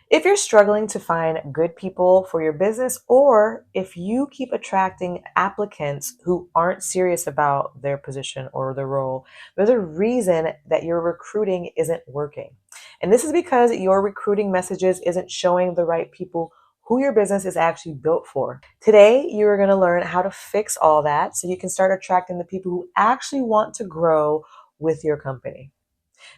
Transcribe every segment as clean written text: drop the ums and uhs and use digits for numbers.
If you're struggling to find good people for your business, or if you keep attracting applicants who aren't serious about their position or their role, there's a reason that your recruiting isn't working. And this is because your recruiting messages isn't showing the right people who your business is actually built for. Today, you are going to learn how to fix all that so you can start attracting the people who actually want to grow with your company.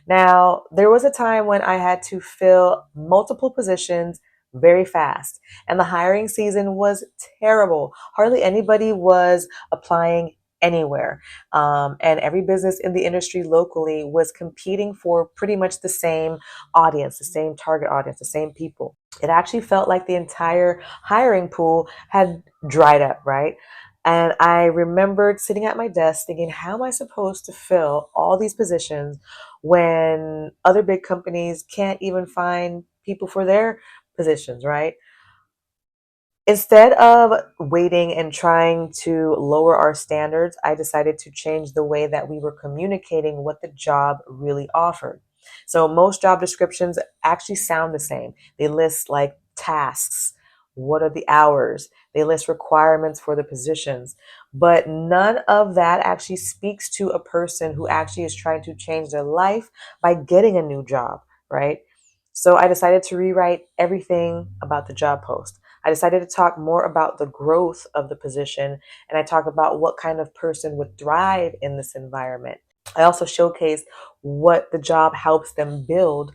Now, there was a time when I had to fill multiple positions very fast, and the hiring season was terrible. Hardly anybody was applying anywhere. And every business in the industry locally was competing for pretty much the same audience, the same target audience, the same people. It actually felt like the entire hiring pool had dried up, right? And I remembered sitting at my desk thinking, how am I supposed to fill all these positions when other big companies can't even find people for their positions, right? Instead of waiting and trying to lower our standards, I decided to change the way that we were communicating what the job really offered. So most job descriptions actually sound the same. They list like tasks, what are the hours, they list requirements for the positions, but none of that actually speaks to a person who actually is trying to change their life by getting a new job, right? So I decided to rewrite everything about the job post. I decided to talk more about the growth of the position, and I talked about what kind of person would thrive in this environment. I also showcased what the job helps them build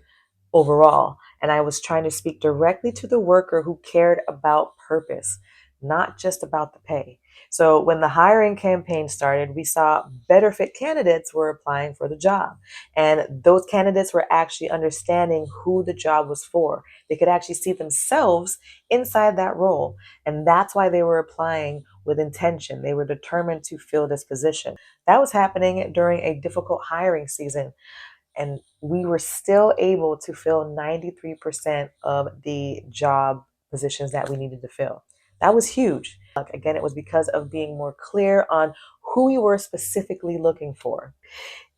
overall. And I was trying to speak directly to the worker who cared about purpose, not just about the pay. So when the hiring campaign started, we saw better fit candidates were applying for the job. And those candidates were actually understanding who the job was for. They could actually see themselves inside that role. And that's why they were applying with intention. They were determined to fill this position. That was happening during a difficult hiring season, and we were still able to fill 93% of the job positions that we needed to fill. That was huge. Again, it was because of being more clear on who we were specifically looking for.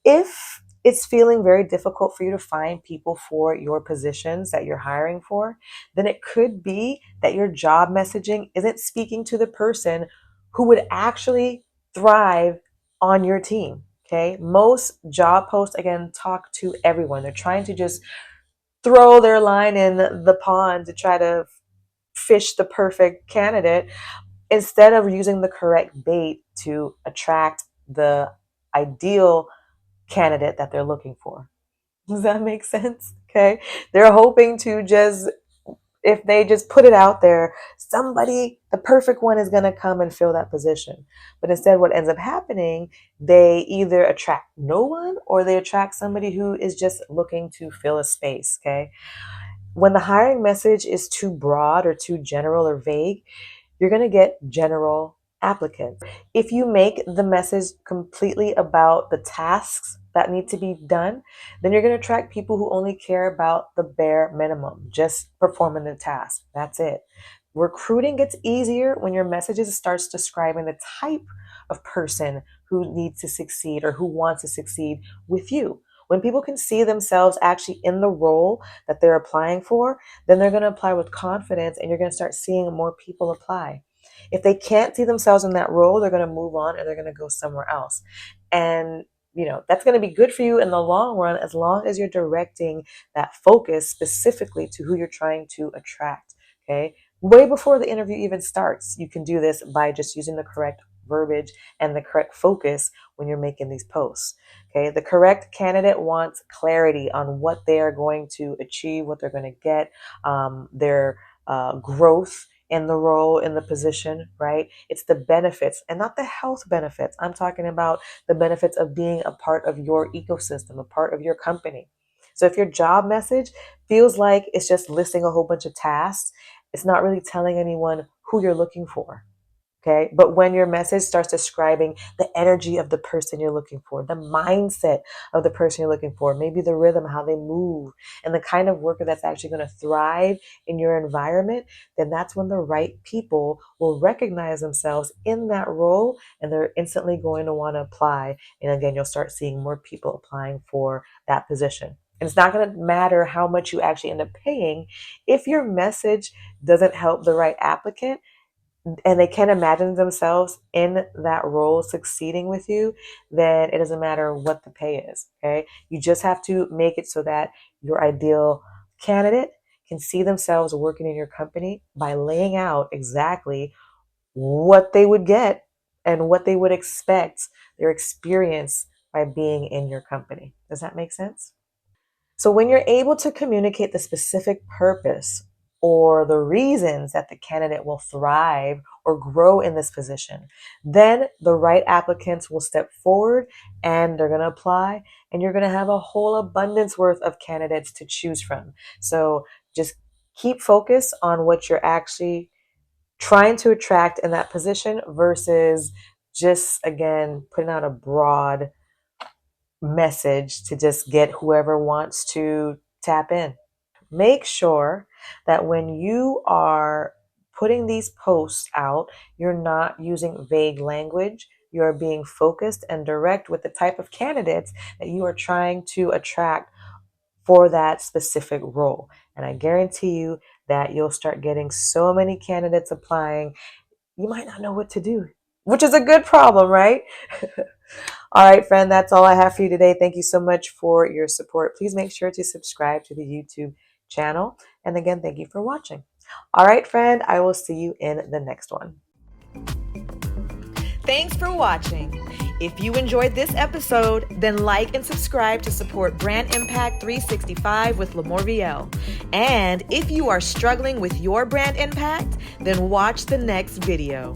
If it's feeling very difficult for you to find people for your positions that you're hiring for, then it could be that your job messaging isn't speaking to the person who would actually thrive on your team. Okay. Most job posts, again, talk to everyone. They're trying to just throw their line in the pond to try to fish the perfect candidate instead of using the correct bait to attract the ideal candidate that they're looking for. Does that make sense? Okay. They're hoping to just, if they just put it out there, somebody, the perfect one is going to come and fill that position. But instead, what ends up happening, they either attract no one or they attract somebody who is just looking to fill a space. Okay. When the hiring message is too broad or too general or vague, you're going to get general applicants. If you make the message completely about the tasks that need to be done, then you're going to attract people who only care about the bare minimum, just performing the task. That's it. Recruiting gets easier when your messages starts describing the type of person who needs to succeed or who wants to succeed with you. When people can see themselves actually in the role that they're applying for, then they're going to apply with confidence and you're going to start seeing more people apply. If they can't see themselves in that role, they're going to move on and they're going to go somewhere else. And that's going to be good for you in the long run as long as you're directing that focus specifically to who you're trying to attract. Okay. Way before the interview even starts, you can do this by just using the correct verbiage and the correct focus when you're making these posts. Okay. The correct candidate wants clarity on what they are going to achieve, what they're going to get, their growth in the role, in the position, right? It's the benefits and not the health benefits. I'm talking about the benefits of being a part of your ecosystem, a part of your company. So if your job message feels like it's just listing a whole bunch of tasks, it's not really telling anyone who you're looking for. Okay. But when your message starts describing the energy of the person you're looking for, the mindset of the person you're looking for, maybe the rhythm, how they move, and the kind of worker that's actually going to thrive in your environment, then that's when the right people will recognize themselves in that role and they're instantly going to want to apply. And again, you'll start seeing more people applying for that position. And it's not going to matter how much you actually end up paying. If your message doesn't help the right applicant and they can't imagine themselves in that role succeeding with you, then it doesn't matter what the pay is. Okay. You just have to make it so that your ideal candidate can see themselves working in your company by laying out exactly what they would get and what they would expect their experience by being in your company. Does that make sense? So when you're able to communicate the specific purpose or the reasons that the candidate will thrive or grow in this position, then the right applicants will step forward and they're going to apply, and you're going to have a whole abundance worth of candidates to choose from. So just keep focus on what you're actually trying to attract in that position versus just, again, putting out a broad message to just get whoever wants to tap in. Make sure that when you are putting these posts out, you're not using vague language. You're being focused and direct with the type of candidates that you are trying to attract for that specific role. And I guarantee you that you'll start getting so many candidates applying, you might not know what to do, which is a good problem, right? All right, friend, that's all I have for you today. Thank you so much for your support. Please make sure to subscribe to the YouTube channel. And again, thank you for watching. All right, friend, I will see you in the next one. Thanks for watching. If you enjoyed this episode, then like and subscribe to support Brand Impact 365 with LaMorvielle. And if you are struggling with your brand impact, then watch the next video.